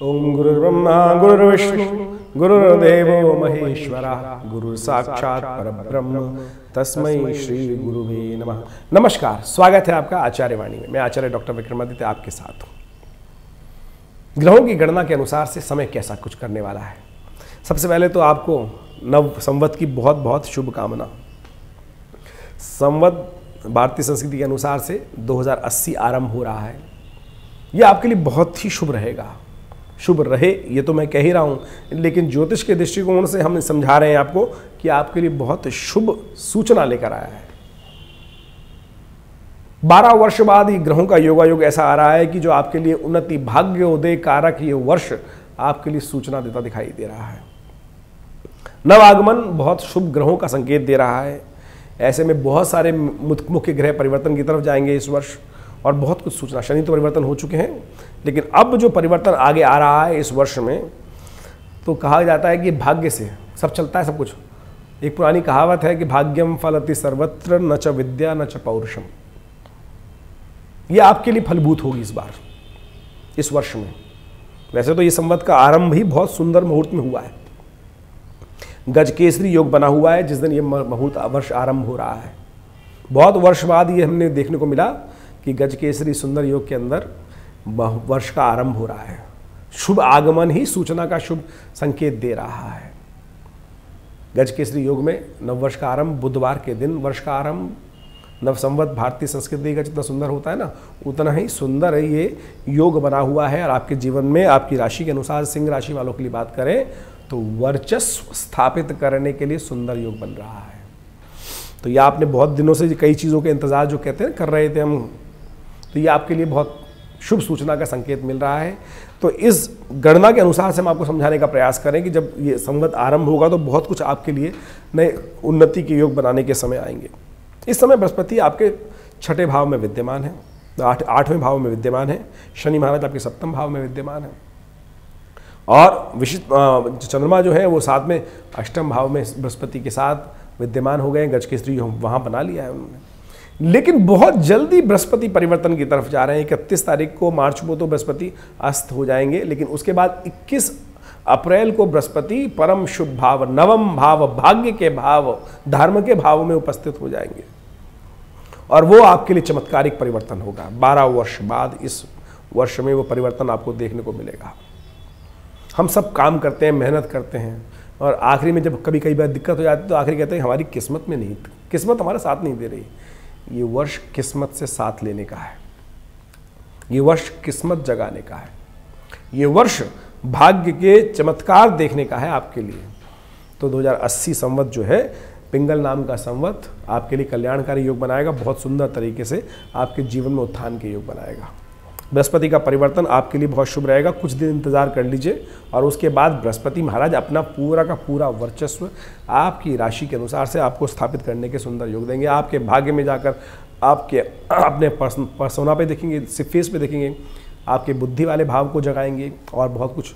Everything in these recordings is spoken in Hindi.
ओम गुरुर्ब्रह्मा गुरुर्विष्णु गुरुर्देवो महेश्वरा गुरुर्साक्षात् परब्रह्म तस्मै श्री गुरुवे नमः। नमस्कार, स्वागत है आपका आचार्य वाणी में। मैं आचार्य डॉक्टर विक्रमादित्य आपके साथ हूँ। ग्रहों की गणना के अनुसार से समय कैसा कुछ करने वाला है। सबसे पहले तो आपको नव संवत की बहुत बहुत शुभकामना। संवत भारतीय संस्कृति के अनुसार से 2080 आरंभ हो रहा है। यह आपके लिए बहुत ही शुभ रहेगा। शुभ रहे ये तो मैं कह ही रहा हूँ, लेकिन ज्योतिष के दृष्टिकोण से हम समझा रहे हैं आपको कि आपके लिए बहुत शुभ सूचना लेकर आया है। 12 वर्ष बाद ये ग्रहों का योगायोग ऐसा आ रहा है कि जो आपके लिए उन्नति भाग्य उदय कारक ये वर्ष आपके लिए सूचना देता दिखाई दे रहा है। नवागमन बहुत शुभ ग्रहों का संकेत दे रहा है। ऐसे में बहुत सारे मुख्य ग्रह परिवर्तन की तरफ जाएंगे इस वर्ष और बहुत कुछ सूचना। शनि तो परिवर्तन हो चुके हैं, लेकिन अब जो परिवर्तन आगे आ रहा है इस वर्ष में, तो कहा जाता है कि भाग्य से सब चलता है सब कुछ। एक पुरानी कहावत है कि भाग्यम फलति सर्वत्र न च विद्या न च पौरुषम। यह आपके लिए फलभूत होगी इस बार, इस वर्ष में। वैसे तो ये संवत का आरंभ ही बहुत सुंदर मुहूर्त में हुआ है। गजकेसरी योग बना हुआ है जिस दिन ये मुहूर्त वर्ष आरंभ हो रहा है। बहुत वर्ष बाद ये हमने देखने को मिला कि गजकेसरी सुंदर योग के अंदर वर्ष का आरंभ हो रहा है। शुभ आगमन ही सूचना का शुभ संकेत दे रहा है। गजकेसरी योग में नववर्ष का आरंभ, बुधवार के दिन वर्ष का आरंभ। नव संवत भारतीय संस्कृति का जितना सुंदर होता है ना, उतना ही सुंदर है ये योग बना हुआ है। और आपके जीवन में आपकी राशि के अनुसार सिंह राशि वालों के लिए बात करें तो वर्चस्व स्थापित करने के लिए सुंदर योग बन रहा है। तो ये आपने बहुत दिनों से कई चीज़ों के इंतजार जो कहते हैं कर रहे थे हम, तो ये आपके लिए बहुत शुभ सूचना का संकेत मिल रहा है। तो इस गणना के अनुसार से हम आपको समझाने का प्रयास करें कि जब ये संवत आरंभ होगा तो बहुत कुछ आपके लिए नए उन्नति के योग बनाने के समय आएंगे। इस समय बृहस्पति आपके 6ठे भाव में विद्यमान है, 8वें भाव में विद्यमान है। शनि महाराज आपके 7वें भाव में विद्यमान है और विशिष्ट चंद्रमा जो है वो 7 में 8वें भाव में बृहस्पति के साथ विद्यमान हो गए। गजकेसरी वहाँ बना लिया है उन्होंने। लेकिन बहुत जल्दी बृहस्पति परिवर्तन की तरफ जा रहे हैं। 31 तारीख को मार्च को तो बृहस्पति अस्त हो जाएंगे, लेकिन उसके बाद 21 अप्रैल को बृहस्पति परम शुभ भाव, नवम भाव, भाग्य के भाव, धर्म के भाव में उपस्थित हो जाएंगे और वो आपके लिए चमत्कारिक परिवर्तन होगा। 12 वर्ष बाद इस वर्ष में वो परिवर्तन आपको देखने को मिलेगा। हम सब काम करते हैं, मेहनत करते हैं और आखिरी में जब कभी कई बार दिक्कत हो जाती है तो आखिरी कहते हैं हमारी किस्मत में नहीं, किस्मत हमारा साथ नहीं दे रही। ये वर्ष किस्मत से साथ लेने का है। ये वर्ष किस्मत जगाने का है। ये वर्ष भाग्य के चमत्कार देखने का है आपके लिए। तो 2080 संवत जो है, पिंगल नाम का संवत आपके लिए कल्याणकारी योग बनाएगा। बहुत सुंदर तरीके से आपके जीवन में उत्थान के योग बनाएगा। बृहस्पति का परिवर्तन आपके लिए बहुत शुभ रहेगा। कुछ दिन इंतजार कर लीजिए और उसके बाद बृहस्पति महाराज अपना पूरा का पूरा वर्चस्व आपकी राशि के अनुसार से आपको स्थापित करने के सुंदर योग देंगे। आपके भाग्य में जाकर आपके अपने पर्सोना पे देखेंगे, फेस पे देखेंगे, आपके बुद्धि वाले भाव को जगाएंगे और बहुत कुछ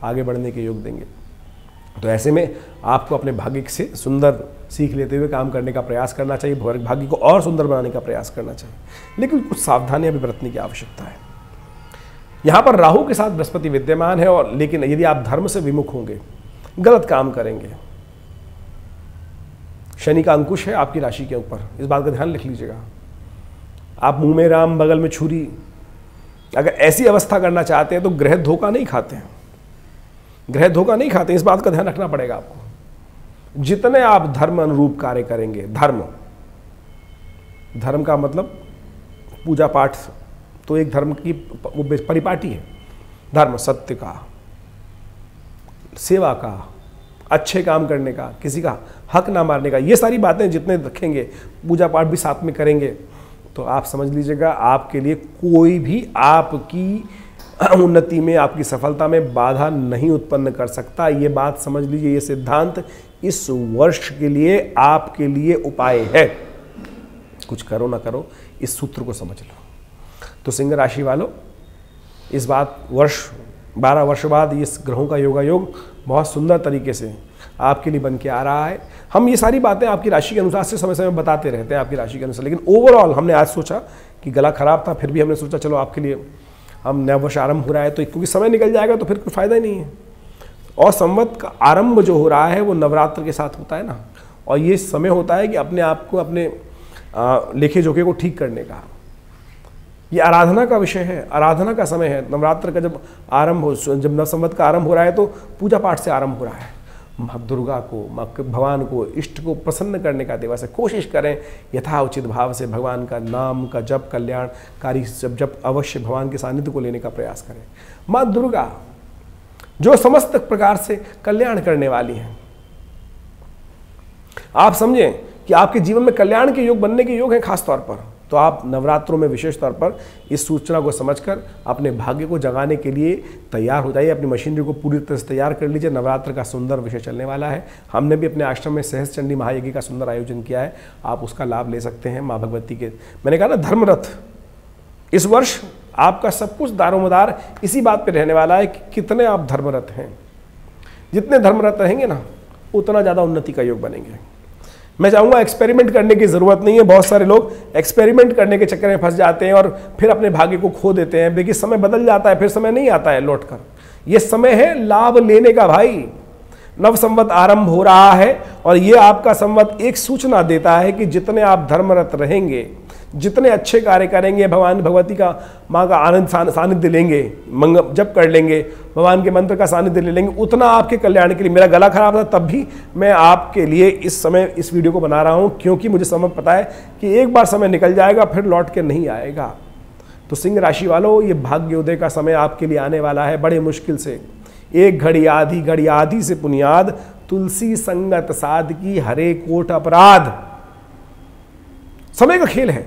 आगे बढ़ने के योग देंगे। तो ऐसे में आपको अपने भाग्य से सुंदर सीख लेते हुए काम करने का प्रयास करना चाहिए। भाग्य को और सुंदर बनाने का प्रयास करना चाहिए, लेकिन कुछ सावधानियां भी बरतने की आवश्यकता है। यहाँ पर राहु के साथ बृहस्पति विद्यमान है और लेकिन यदि आप धर्म से विमुख होंगे, गलत काम करेंगे, शनि का अंकुश है आपकी राशि के ऊपर, इस बात का ध्यान लिख लीजिएगा। आप मुंह में राम बगल में छुरी, अगर ऐसी अवस्था करना चाहते हैं तो ग्रह धोखा नहीं खाते हैं, ग्रह धोखा नहीं खाते, इस बात का ध्यान रखना पड़ेगा आपको। जितने आप धर्म अनुरूप कार्य करेंगे, धर्म का मतलब पूजा पाठ तो एक धर्म की परिपाटी है। धर्म सत्य का, सेवा का, अच्छे काम करने का, किसी का हक ना मारने का, ये सारी बातें जितने रखेंगे, पूजा पाठ भी साथ में करेंगे, तो आप समझ लीजिएगा आपके लिए कोई भी आपकी उन्नति में, आपकी सफलता में बाधा नहीं उत्पन्न कर सकता। ये बात समझ लीजिए। ये सिद्धांत इस वर्ष के लिए आपके लिए उपाय है। कुछ करो ना करो, इस सूत्र को समझ लो। तो सिंह राशि वालों, इस बात 12 वर्ष बाद इस ग्रहों का योग बहुत सुंदर तरीके से आपके लिए बन के आ रहा है। हम ये सारी बातें आपकी राशि के अनुसार से समय समय बताते रहते हैं आपकी राशि के अनुसार, लेकिन ओवरऑल हमने आज सोचा कि गला खराब था, फिर भी हमने सोचा चलो आपके लिए हम नया वर्ष आरंभ हो रहा है तो क्योंकि समय निकल जाएगा तो फिर कोई फायदा ही नहीं है। और संवत का आरंभ जो हो रहा है वो नवरात्र के साथ होता है ना, और ये समय होता है कि अपने आप को, अपने लेखे जोखे को ठीक करने का, ये आराधना का विषय है, आराधना का समय है। नवरात्र का जब आरंभ हो, जब नव संवत का आरंभ हो रहा है तो पूजा पाठ से आरंभ हो रहा है। माँ दुर्गा को, माँ भगवान को, इष्ट को प्रसन्न करने का दिवस है। कोशिश करें यथाउचित भाव से भगवान का नाम का जप, कल्याणकारी जप अवश्य भगवान के सानिध्य को लेने का प्रयास करें। माँ दुर्गा जो समस्त प्रकार से कल्याण करने वाली हैं, आप समझें कि आपके जीवन में कल्याण के योग बनने के योग हैं खास तौर पर, तो आप नवरात्रों में विशेष तौर पर इस सूचना को समझकर अपने भाग्य को जगाने के लिए तैयार हो जाइए। अपनी मशीनरी को पूरी तरह से तैयार कर लीजिए। नवरात्र का सुंदर विषय चलने वाला है। हमने भी अपने आश्रम में सहस्त्र चंडी महायज्ञ का सुंदर आयोजन किया है, आप उसका लाभ ले सकते हैं। माँ भगवती के, मैंने कहा ना, धर्मरथ, इस वर्ष आपका सब कुछ दारोमदार इसी बात पर रहने वाला है कि कितने आप धर्मरथ हैं। जितने धर्मरथ रहेंगे ना, उतना ज़्यादा उन्नति का योग बनेंगे। मैं चाहूँगा एक्सपेरिमेंट करने की ज़रूरत नहीं है। बहुत सारे लोग एक्सपेरिमेंट करने के चक्कर में फंस जाते हैं और फिर अपने भाग्य को खो देते हैं। देखिए समय बदल जाता है, फिर समय नहीं आता है लौट कर। ये समय है लाभ लेने का भाई। नव संवत आरंभ हो रहा है और ये आपका संवत एक सूचना देता है कि जितने आप धर्मरत रहेंगे, जितने अच्छे कार्य करेंगे, भगवान भगवती का, माँ का आनंद सानिध्य लेंगे, जप कर लेंगे, भगवान के मंत्र का सानिध्य ले लेंगे, उतना आपके कल्याण के लिए। मेरा गला खराब था तब भी मैं आपके लिए इस समय इस वीडियो को बना रहा हूँ, क्योंकि मुझे समय पता है कि एक बार समय निकल जाएगा फिर लौट के नहीं आएगा। तो सिंह राशि वालों, ये भाग्योदय का समय आपके लिए आने वाला है बड़े मुश्किल से। एक घड़ी आधी से पुनियाद, तुलसी संगत साध की हरे कोट अपराध। समय का खेल है,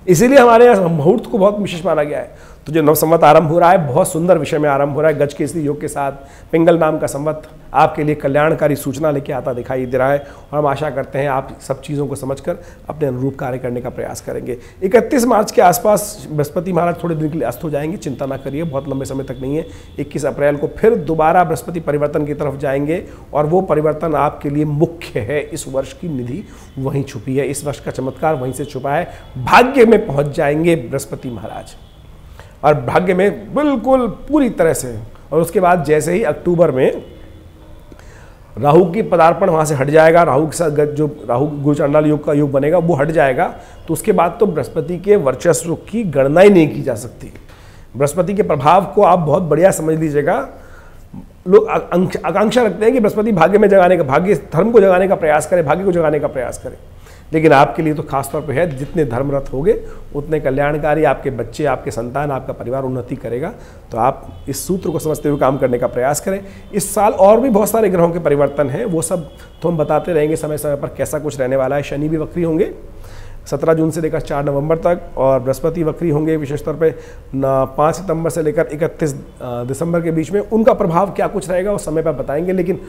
इसीलिए हमारे यहाँ मुहूर्त को बहुत विशेष माना गया है। तो जो नव संवत आरंभ हो रहा है, बहुत सुंदर विषय में आरंभ हो रहा है। गजकेसरी योग के साथ पिंगल नाम का संवत आपके लिए कल्याणकारी सूचना लेके आता दिखाई दे रहा है, और हम आशा करते हैं आप सब चीज़ों को समझकर अपने अनुरूप कार्य करने का प्रयास करेंगे। 31 मार्च के आसपास बृहस्पति महाराज थोड़े दिन के लिए अस्त हो जाएंगे, चिंता ना करिए, बहुत लंबे समय तक नहीं है। 21 अप्रैल को फिर दोबारा बृहस्पति परिवर्तन की तरफ जाएंगे, और वो परिवर्तन आपके लिए मुख्य है। इस वर्ष की निधि वहीं छुपी है, इस वर्ष का चमत्कार वहीं से छुपा है। भाग्य में पहुँच जाएंगे बृहस्पति महाराज, और भाग्य में बिल्कुल पूरी तरह से। और उसके बाद जैसे ही अक्टूबर में राहु की पदार्पण वहाँ से हट जाएगा, राहु के साथ जो राहु गुरु चांडाल योग का योग बनेगा वो हट जाएगा, तो उसके बाद तो बृहस्पति के वर्चस्व की गणना ही नहीं की जा सकती। बृहस्पति के प्रभाव को आप बहुत बढ़िया समझ लीजिएगा। लोग आकांक्षा रखते हैं कि बृहस्पति भाग्य में जगाने का, भाग्य धर्म को जगाने का प्रयास करे, भाग्य को जगाने का प्रयास करे, लेकिन आपके लिए तो खास तौर पे है। जितने धर्मरत होंगे उतने कल्याणकारी आपके बच्चे, आपके संतान, आपका परिवार उन्नति करेगा। तो आप इस सूत्र को समझते हुए काम करने का प्रयास करें। इस साल और भी बहुत सारे ग्रहों के परिवर्तन हैं, वो सब तो हम बताते रहेंगे समय समय पर कैसा कुछ रहने वाला है। शनि भी वक्री होंगे 17 जून से लेकर 4 नवंबर तक, और बृहस्पति वक्री होंगे विशेष तौर पे 5 सितंबर से लेकर 31 दिसंबर के बीच में। उनका प्रभाव क्या कुछ रहेगा उस समय पर बताएंगे, लेकिन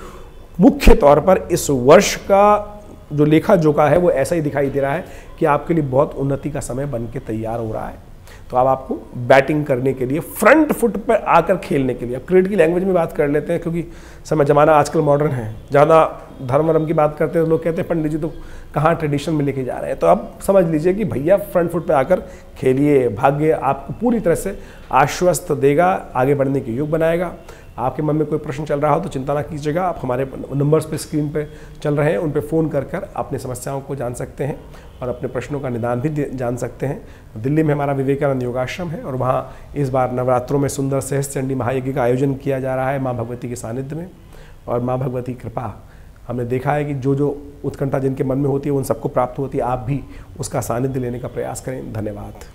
मुख्य तौर पर इस वर्ष का जो लेखा जोखा है वो ऐसा ही दिखाई दे रहा है कि आपके लिए बहुत उन्नति का समय बन के तैयार हो रहा है। तो अब आपको बैटिंग करने के लिए, फ्रंट फुट पर आकर खेलने के लिए, अब क्रिकेट की लैंग्वेज में बात कर लेते हैं, क्योंकि समय जमाना आजकल मॉडर्न है। ज़्यादा धर्म वर्म की बात करते हैं तो लोग कहते हैं पंडित जी तो कहाँ ट्रेडिशन में लेके जा रहे हैं। तो अब समझ लीजिए कि भैया फ्रंट फुट पर आकर खेलिए। भाग्य आपको पूरी तरह से आश्वस्त देगा, आगे बढ़ने के योग बनाएगा। आपके मन में कोई प्रश्न चल रहा हो तो चिंता ना कीजिएगा, आप हमारे नंबर्स पे स्क्रीन पे चल रहे हैं, उन पे फ़ोन कर कर अपनी समस्याओं को जान सकते हैं और अपने प्रश्नों का निदान भी जान सकते हैं। दिल्ली में हमारा विवेकानंद योगाश्रम है, और वहाँ इस बार नवरात्रों में सुंदर सहस्त्र चंडी महायज्ञ का आयोजन किया जा रहा है माँ भगवती के सानिध्य में। और माँ भगवती कृपा, हमने देखा है कि जो जो उत्कंठा जिनके मन में होती है उन सबको प्राप्त होती है। आप भी उसका सानिध्य लेने का प्रयास करें। धन्यवाद।